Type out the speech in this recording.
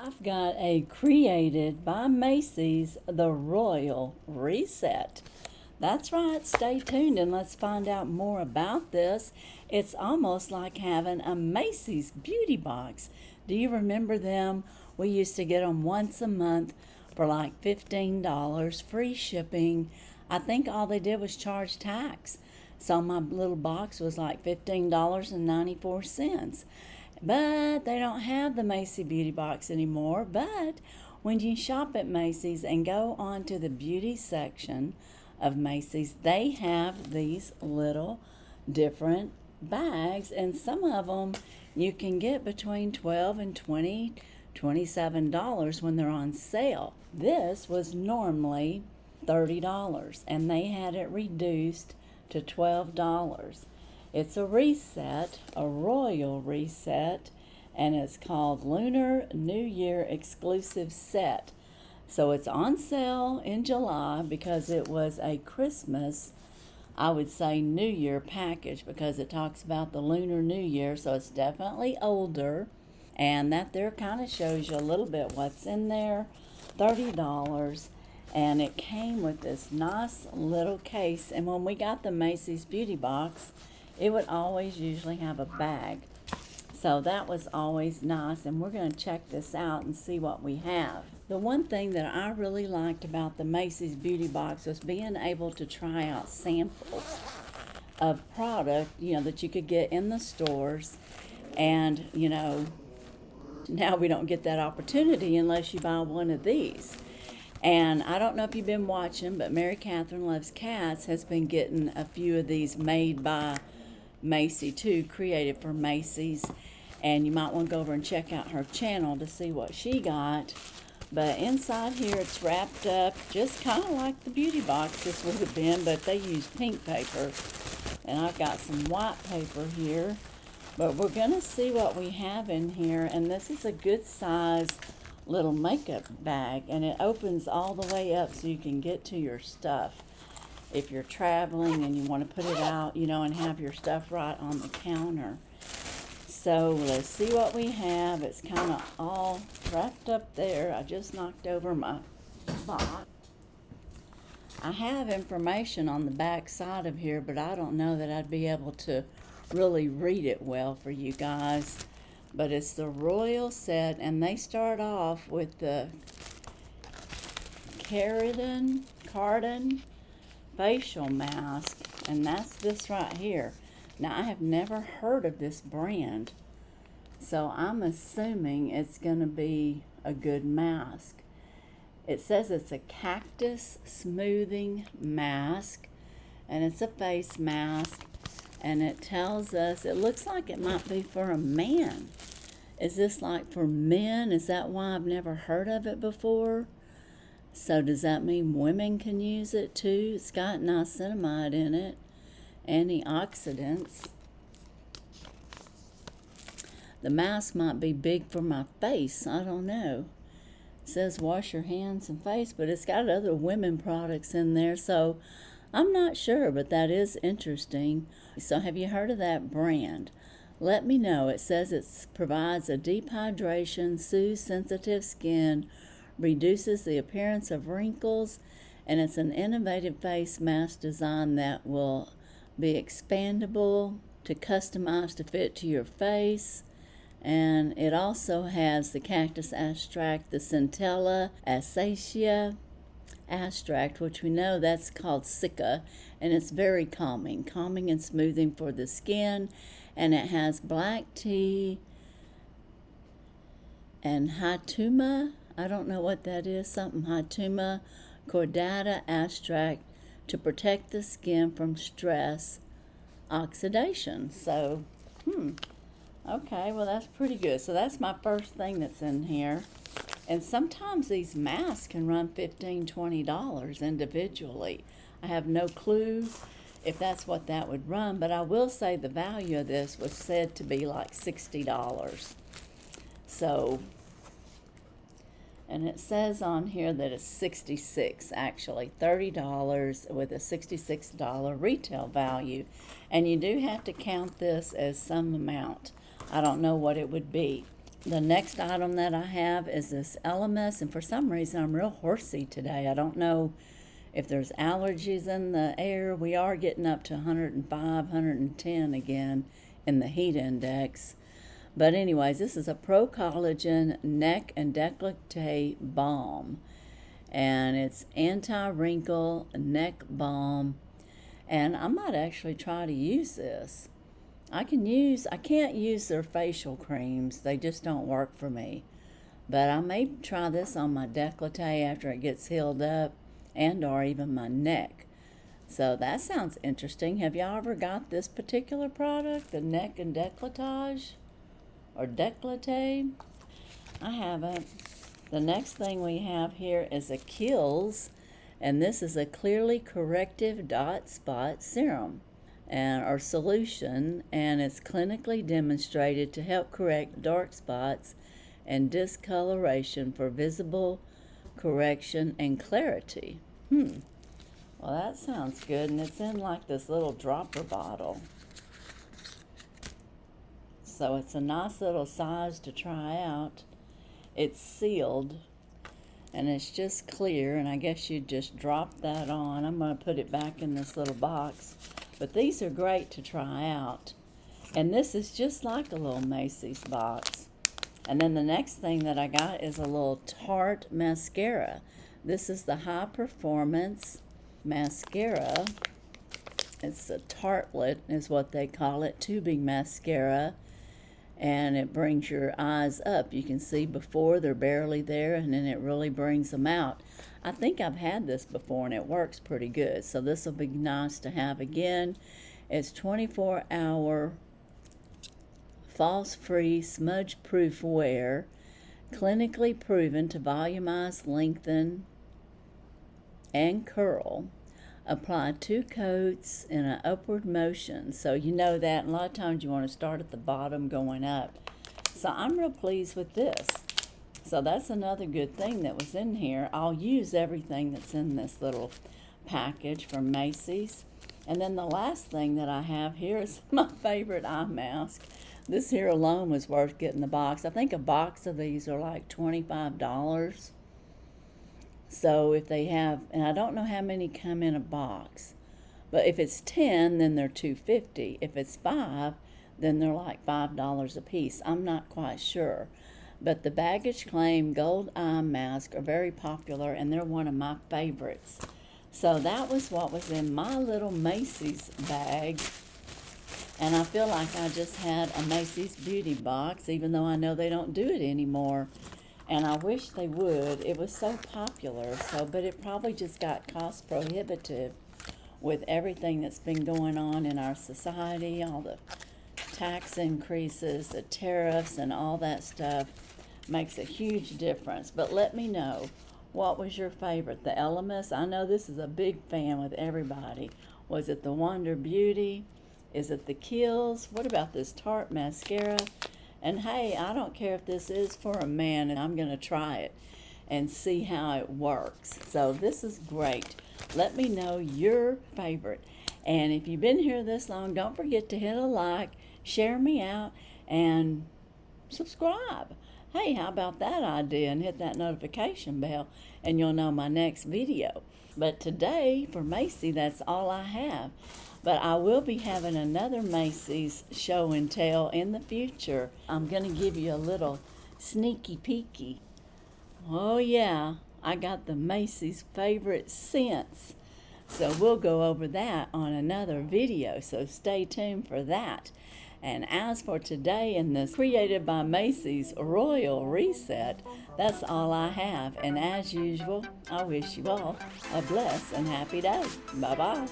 I've got a created by Macy's The Royal Reset. That's right, stay tuned and let's find out more about this. It's almost like having a Macy's beauty box. Do you remember them? We used to get them once a month for like $15, free shipping. I think all they did was charge tax. So my little box was like $15.94. But they don't have the Macy Beauty Box anymore. But when you shop at Macy's and go on to the beauty section of Macy's, they have these little different bags, and some of them you can get between $12 and $27 when they're on sale. This was normally $30, and they had it reduced to $12. It's a reset, a royal reset, and it's called Lunar New Year Exclusive Set. So it's on sale in July because it was a Christmas, I would say New Year package, because it talks about the Lunar New Year, so it's definitely older. And that there kind of shows you a little bit what's in there. $30. And it came with this nice little case. And when we got the Macy's Beauty Box, it would always usually have a bag. So that was always nice, and we're going to check this out and see what we have. The one thing that I really liked about the Macy's Beauty Box was being able to try out samples of product, that you could get in the stores. And, now we don't get that opportunity unless you buy one of these. And I don't know if you've been watching, but Mary Catherine Loves Cats has been getting a few of these made by Macy too, created for Macy's, and you might want to go over and check out her channel to see what she got. But inside here it's wrapped up just kind of like the beauty box this would have been, but they use pink paper, and I've got some white paper here. But we're gonna see what we have in here, and this is a good size little makeup bag, and it opens all the way up so you can get to your stuff if you're traveling and you want to put it out, and have your stuff right on the counter. So let's see what we have. It's kind of all wrapped up there. I just knocked over my box. I have information on the back side of here, but I don't know that I'd be able to really read it well for you guys. But it's the Royal Set, and they start off with the Cardon facial mask, and that's this right here. Now, I have never heard of this brand, so I'm assuming it's going to be a good mask. It says it's a cactus smoothing mask, and it's a face mask, and it tells us, it looks like it might be for a man. Is this like for men? Is that why I've never heard of it before? So does that mean women can use it too? It's got niacinamide in it, antioxidants. The mask might be big for my face. I don't know. It says wash your hands and face, but it's got other women products in there, so I'm not sure, but that is interesting. So have you heard of that brand? Let me know. It says it provides a deep hydration, soothes sensitive skin, reduces the appearance of wrinkles, and it's an innovative face mask design that will be expandable to customize to fit to your face. And it also has the cactus extract, the centella acacia extract, which we know that's called Sika, and it's very calming and smoothing for the skin. And it has black tea and Hatuma, I don't know what that is, something Hatuma cordata extract to protect the skin from stress oxidation. So, okay, well that's pretty good. So that's my first thing that's in here. And sometimes these masks can run $15, $20 individually. I have no clue if that's what that would run, but I will say the value of this was said to be like $60. So, and it says on here that it's $66, actually $30 with a $66 retail value, and you do have to count this as some amount. I don't know what it would be. The next item that I have is this Elemis, and for some reason I'm real horsey today. I don't know if there's allergies in the air. We are getting up to 105, 110 again in the heat index. But anyways, this is a Pro Collagen Neck and Décolleté Balm. And it's anti-wrinkle neck balm. And I might actually try to use this. I can't use their facial creams. They just don't work for me. But I may try this on my décolleté after it gets healed up, and or even my neck. So that sounds interesting. Have y'all ever got this particular product, the neck and décolletage or décolleté? I haven't. The next thing we have here is a Kiehl's, and this is a clearly corrective dot spot serum or solution, and it's clinically demonstrated to help correct dark spots and discoloration for visible correction and clarity. Well, that sounds good, and it's in like this little dropper bottle. So it's a nice little size to try out. It's sealed, and it's just clear, and I guess you just drop that on. I'm going to put it back in this little box. But these are great to try out. And this is just like a little Macy's box. And then the next thing that I got is a little Tarte mascara. This is the high performance mascara. It's a tartlet is what they call it, tubing mascara. And it brings your eyes up. You can see before they're barely there, and then it really brings them out. I think I've had this before, and it works pretty good. So this will be nice to have again. It's 24-hour false-free, smudge-proof wear, clinically proven to volumize, lengthen, and curl. Apply 2 coats in an upward motion. So you know that a lot of times you want to start at the bottom going up. So I'm real pleased with this. So that's another good thing that was in here. I'll use everything that's in this little package from Macy's. And then the last thing that I have here is my favorite eye mask. This here alone was worth getting the box. I think a box of these are like $25. So if they have, and I don't know how many come in a box, but if it's 10, then they're $2.50. If it's 5, then they're like $5 a piece. I'm not quite sure. But the baggage claim gold eye mask are very popular, and they're one of my favorites. So that was what was in my little Macy's bag. And I feel like I just had a Macy's beauty box, even though I know they don't do it anymore. And I wish they would. It was so popular. But it probably just got cost prohibitive with everything that's been going on in our society, all the tax increases, the tariffs, and all that stuff makes a huge difference. But let me know, what was your favorite? The Elemis? I know this is a big fan with everybody. Was it the Wonder Beauty? Is it the Kiehl's? What about this Tarte mascara? And hey, I don't care if this is for a man, and I'm going to try it and see how it works. So this is great. Let me know your favorite. And if you've been here this long, don't forget to hit a like, share me out, and subscribe. Hey, how about that idea? And hit that notification bell, and you'll know my next video. But today, for Macy, that's all I have. But I will be having another Macy's show and tell in the future. I'm going to give you a little sneaky peeky. Oh yeah, I got the Macy's favorite scents. So we'll go over that on another video, so stay tuned for that. And as for today in this Created by Macy's Royal Reset, that's all I have. And as usual, I wish you all a blessed and happy day. Bye-bye.